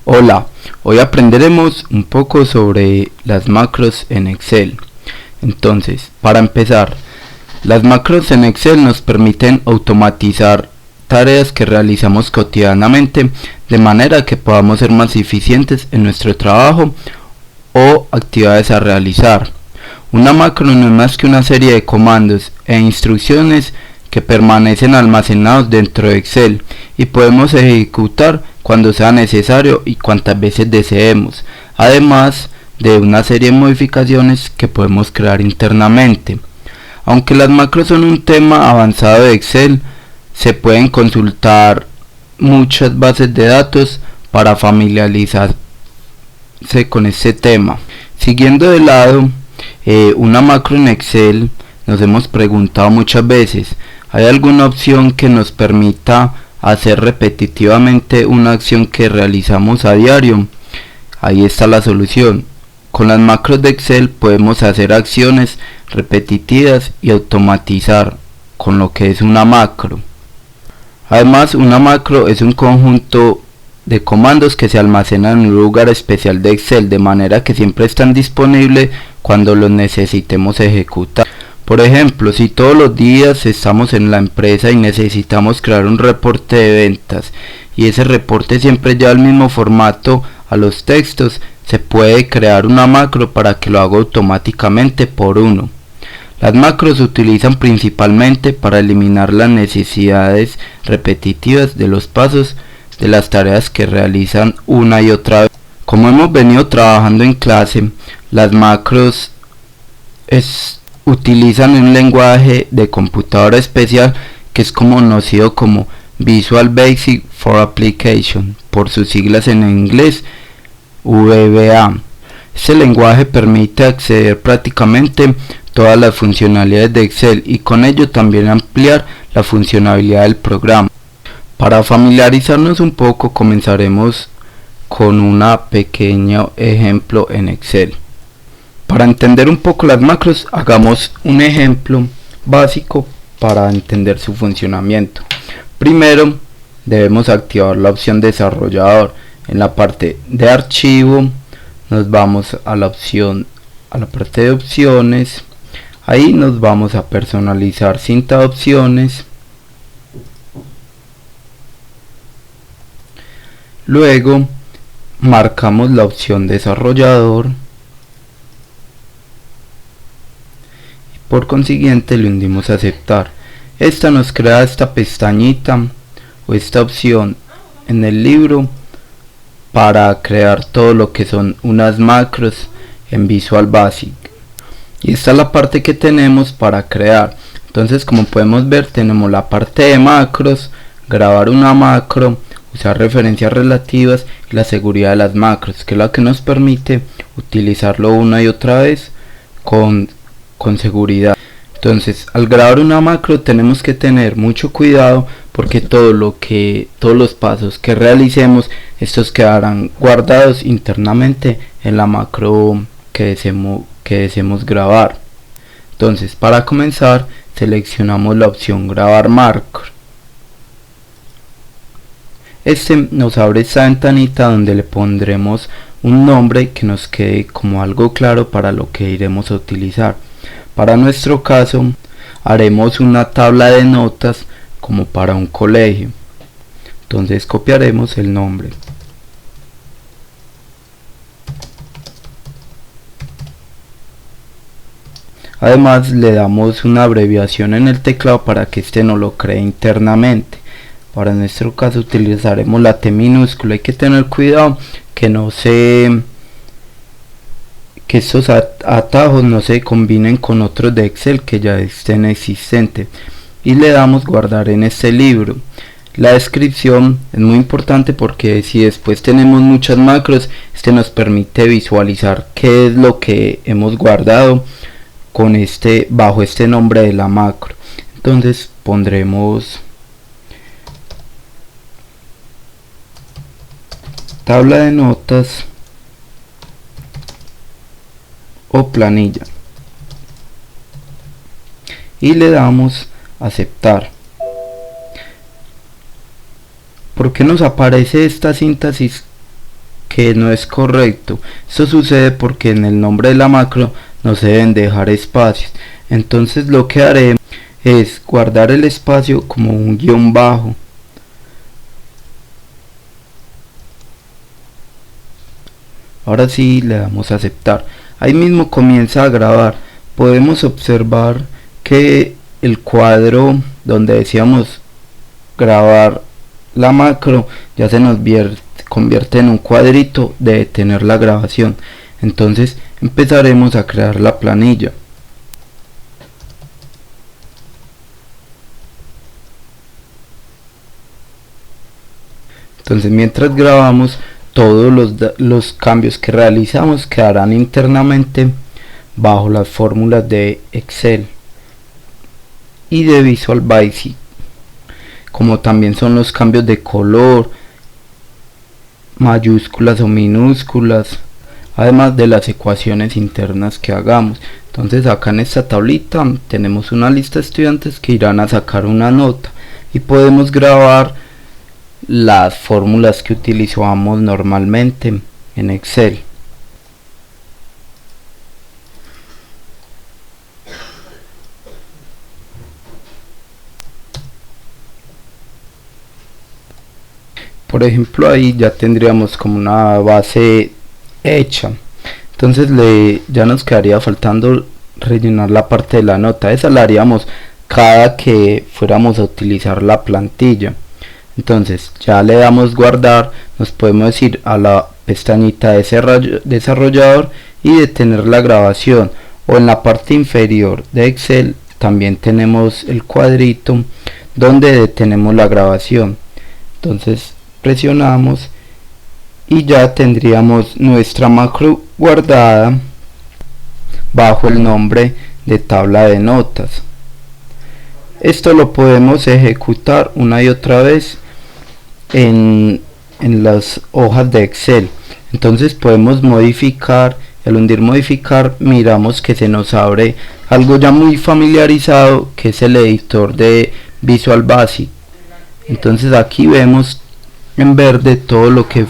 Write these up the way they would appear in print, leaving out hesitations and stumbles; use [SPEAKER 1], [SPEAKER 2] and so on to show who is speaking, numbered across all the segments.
[SPEAKER 1] Hola, hoy aprenderemos un poco sobre las macros en Excel. Entonces, para empezar, las macros en Excel nos permiten automatizar tareas que realizamos cotidianamente de manera que podamos ser más eficientes en nuestro trabajo o actividades a realizar. Una macro no es más que una serie de comandos e instrucciones que permanecen almacenados dentro de Excel y podemos ejecutar cuando sea necesario y cuantas veces deseemos, además de una serie de modificaciones que podemos crear internamente. Aunque las macros son un tema avanzado de Excel, se pueden consultar muchas bases de datos para familiarizarse con este tema. Siguiendo de lado, una macro en Excel, nos hemos preguntado muchas veces, ¿hay alguna opción que nos permita hacer repetitivamente una acción que realizamos a diario? Ahí está la solución. Con las macros de Excel podemos hacer acciones repetitivas y automatizar con lo que es una macro. Además, una macro es un conjunto de comandos que se almacenan en un lugar especial de Excel, de manera que siempre están disponibles cuando los necesitemos ejecutar. Por ejemplo, si todos los días estamos en la empresa y necesitamos crear un reporte de ventas y ese reporte siempre lleva el mismo formato a los textos, se puede crear una macro para que lo haga automáticamente por uno. Las macros se utilizan principalmente para eliminar las necesidades repetitivas de los pasos de las tareas que realizan una y otra vez. Como hemos venido trabajando en clase, las macros utilizan un lenguaje de computadora especial que es conocido como Visual Basic for Application, por sus siglas en inglés VBA. Este lenguaje permite acceder prácticamente todas las funcionalidades de Excel y con ello también ampliar la funcionalidad del programa. Para familiarizarnos un poco, comenzaremos con un pequeño ejemplo en Excel. Para entender un poco las macros, hagamos un ejemplo básico para entender su funcionamiento. Primero, debemos activar la opción desarrollador. En la parte de archivo, nos vamos a la parte de opciones. Ahí nos vamos a personalizar cinta de opciones. Luego, marcamos la opción desarrollador. Por consiguiente le hundimos a aceptar. Esta nos crea esta pestañita o esta opción en el libro para crear todo lo que son unas macros en Visual Basic. Y esta es la parte que tenemos para crear. Entonces, como podemos ver, tenemos la parte de macros, grabar una macro, usar referencias relativas y la seguridad de las macros, que es la que nos permite utilizarlo una y otra vez con seguridad. Entonces, al grabar una macro tenemos que tener mucho cuidado porque todos los pasos que realicemos, estos quedarán guardados internamente en la macro que deseemos grabar. Entonces, para comenzar, seleccionamos la opción grabar macro. Este nos abre esta ventanita donde le pondremos un nombre que nos quede como algo claro para lo que iremos a utilizar. Para nuestro caso, haremos una tabla de notas como para un colegio. Entonces copiaremos el nombre. Además le damos una abreviación en el teclado para que este no lo cree internamente. Para nuestro caso utilizaremos la T minúscula. Hay que tener cuidado que estos atajos no se combinen con otros de Excel que ya estén existentes. Y le damos guardar en este libro. La descripción es muy importante porque si después tenemos muchas macros, este nos permite visualizar qué es lo que hemos guardado bajo este nombre de la macro. Entonces pondremos tabla de notas o planilla y le damos aceptar. ¿Por qué nos aparece esta síntesis que no es correcto. Esto sucede porque en el nombre de la macro no se deben dejar espacios. Entonces lo que haré es guardar el espacio como un guión bajo. Ahora sí le damos a aceptar. Ahí mismo comienza a grabar. Podemos observar que el cuadro donde decíamos grabar la macro ya se nos convierte en un cuadrito de detener la grabación. Entonces empezaremos a crear la planilla. Entonces mientras grabamos, todos los cambios que realizamos quedarán internamente bajo las fórmulas de Excel y de Visual Basic, como también son los cambios de color, mayúsculas o minúsculas, además de las ecuaciones internas que hagamos. Entonces acá en esta tablita tenemos una lista de estudiantes que irán a sacar una nota y podemos grabar las fórmulas que utilizamos normalmente en Excel. Por ejemplo, ahí ya tendríamos como una base hecha. Entonces ya nos quedaría faltando rellenar la parte de la nota. Esa la haríamos cada que fuéramos a utilizar la plantilla. Entonces ya le damos guardar, nos podemos ir a la pestañita de desarrollador y detener la grabación, o en la parte inferior de Excel también tenemos el cuadrito donde detenemos la grabación. Entonces presionamos y ya tendríamos nuestra macro guardada bajo el nombre de tabla de notas. Esto lo podemos ejecutar una y otra vez en las hojas de Excel. Entonces podemos modificar, y al hundir modificar miramos que se nos abre algo ya muy familiarizado, que es el editor de Visual Basic. Entonces aquí vemos en verde todo lo que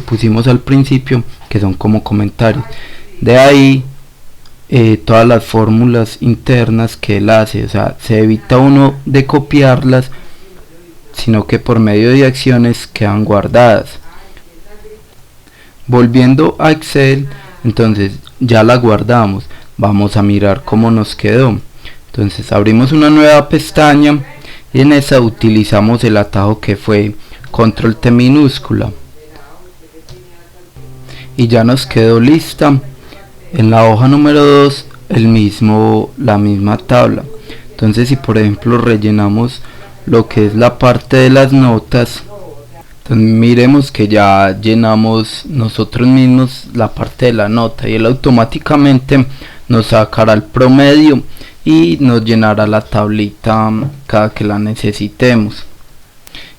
[SPEAKER 1] pusimos al principio, que son como comentarios. De ahí todas las fórmulas internas que él hace, o sea, se evita uno de copiarlas, sino que por medio de acciones quedan guardadas. Volviendo a Excel, entonces ya la guardamos, vamos a mirar cómo nos quedó. Entonces abrimos una nueva pestaña y en esa utilizamos el atajo que fue Control T minúscula y ya nos quedó lista en la hoja número 2 la misma tabla. Entonces si por ejemplo rellenamos lo que es la parte de las notas, entonces miremos que ya llenamos nosotros mismos la parte de la nota y él automáticamente nos sacará el promedio y nos llenará la tablita cada que la necesitemos.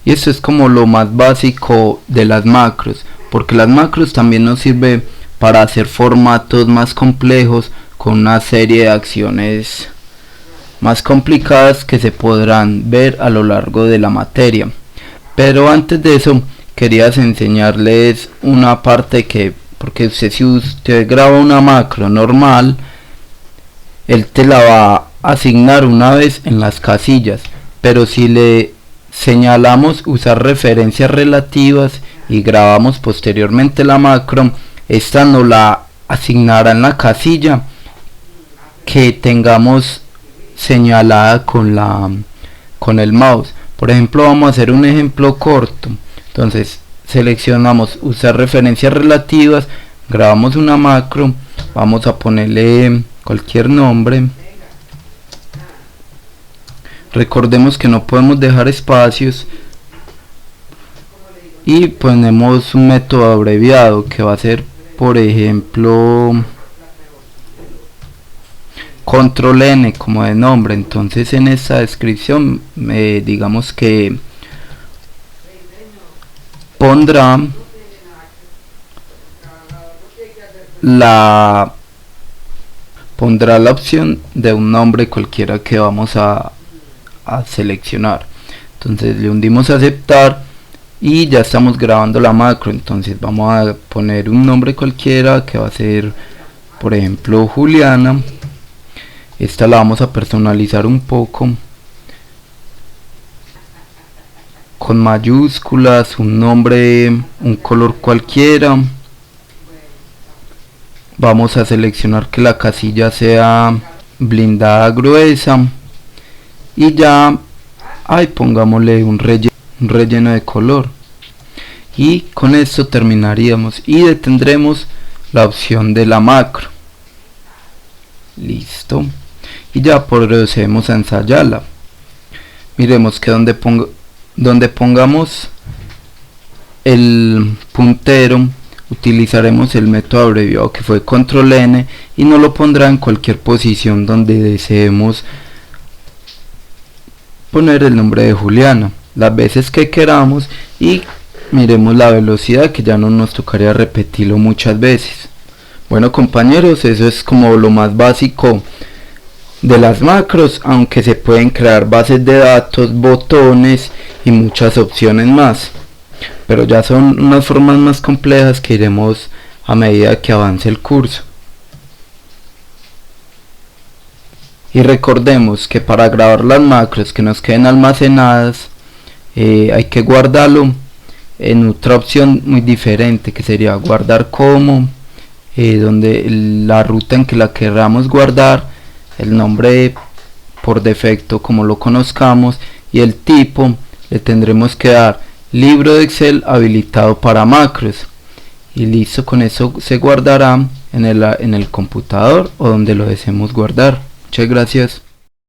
[SPEAKER 1] Y esto es como lo más básico de las macros, porque las macros también nos sirve para hacer formatos más complejos con una serie de acciones más complicadas que se podrán ver a lo largo de la materia. Pero antes de eso quería enseñarles una parte porque si usted graba una macro normal, él te la va a asignar una vez en las casillas, pero si le señalamos usar referencias relativas y grabamos posteriormente la macro, esta nos la asignará en la casilla que tengamos señalada con el mouse. Por ejemplo, vamos a hacer un ejemplo corto. Entonces seleccionamos usar referencias relativas, grabamos una macro, vamos a ponerle cualquier nombre. Recordemos que no podemos dejar espacios y ponemos un método abreviado que va a ser, por ejemplo, control N como de nombre. Entonces en esta descripción digamos que pondrá la opción de un nombre cualquiera que vamos a seleccionar. Entonces le hundimos a aceptar y ya estamos grabando la macro. Entonces vamos a poner un nombre cualquiera que va a ser, por ejemplo, Juliana. Esta la vamos a personalizar un poco con mayúsculas, un nombre, un color cualquiera. Vamos a seleccionar que la casilla sea blindada gruesa y ya ahí pongámosle un relleno de color, y con esto terminaríamos y detendremos la opción de la macro. Listo, y ya procedemos a ensayarla. Miremos que donde pongamos el puntero utilizaremos el método abreviado que fue control N y nos lo pondrá en cualquier posición donde deseemos poner el nombre de Juliana las veces que queramos, y miremos la velocidad, que ya no nos tocaría repetirlo muchas veces. Bueno compañeros, eso es como lo más básico de las macros, aunque se pueden crear bases de datos, botones y muchas opciones más, pero ya son unas formas más complejas que iremos a medida que avance el curso. Y recordemos que para grabar las macros que nos queden almacenadas, hay que guardarlo en otra opción muy diferente, que sería guardar como, donde la ruta en que la queramos guardar, el nombre por defecto como lo conozcamos, y el tipo le tendremos que dar libro de Excel habilitado para macros, y listo. Con eso se guardará en el computador o donde lo deseemos guardar. Muchas gracias.